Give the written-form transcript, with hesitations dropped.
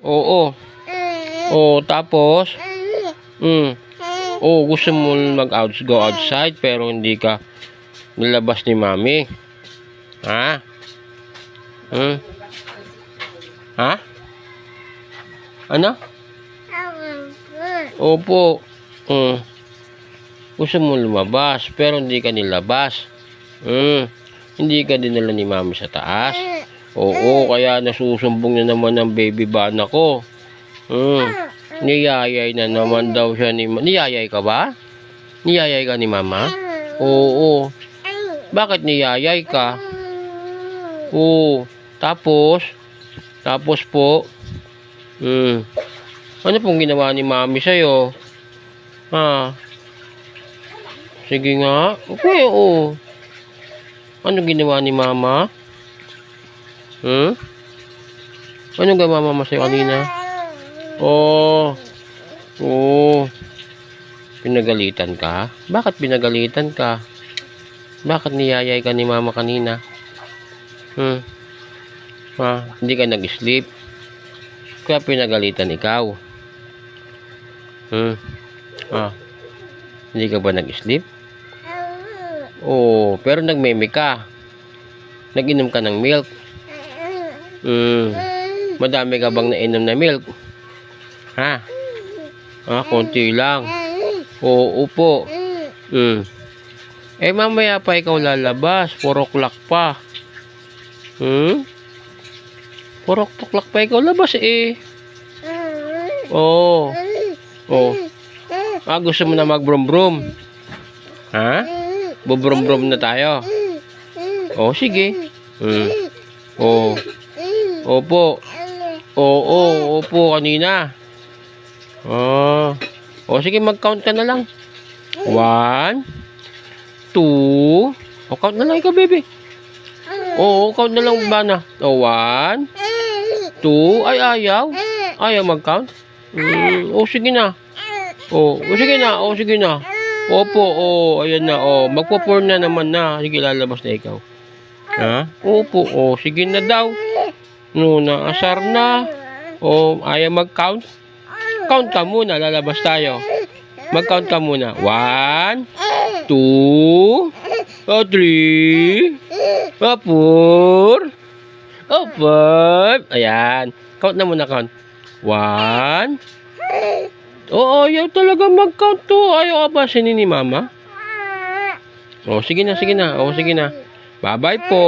Oo. Oo, tapos? Oo, gusto mo go outside pero hindi ka nilabas ni mami. Ha? Ha? Ano? Opo. Gusto mo lumabas pero hindi ka nilabas. Hindi ka dinala ni mami sa taas. Oo, kaya nasusumbong na naman ng baby bana ko. Niyayay na naman daw siya ni Niyayay ka ba? Niyayay ka ni mama? Oo. Bakit niyayay ka? Oo. Tapos po, ano pong ginawa ni mami sa'yo? Ha? Sige nga. Okay, oo. Ano ginawa ni mama? Ano ginawa mama sa'yo kanina? Oo. Pinagalitan ka? Bakit pinagalitan ka? Bakit niyayay ka ni mama kanina? Hindi ka nag-sleep? Kaya pinagalitan ikaw? Hindi ka ba nag-sleep? Oo, pero nagmeme ka. Nag-inom ka ng milk. Madami ka bang nainom na milk? Ha? Konti lang. Oo po. Mamaya pa ikaw lalabas. 4 o'clock pa. 4 o'clock pa ikaw labas eh. Oo. Gusto mo na mag-brum-brum? Ha? Bubrum-brum na tayo? Sige. Opo. Opo, kanina. Sige, mag-count ka na lang. 1, 2. Count na lang ikaw, baby. Count na lang ba na? 1, 2. Ay, ayaw. Ayaw mag-count? Sige na. Sige na. Opo, ayan na. Magpo-4 na naman na. Sige, lalabas na ikaw. Ha? Opo, sige na daw. Naasar na. Ayaw mag-count? Count ka muna, lalabas tayo. Mag-count ka muna. 1, 2, 3, 4, 5. Ayan. Count na muna, count. 1. Ayaw talaga mag-count to. Ayaw ka ba sinin ni mama? Sige na. Bye-bye po.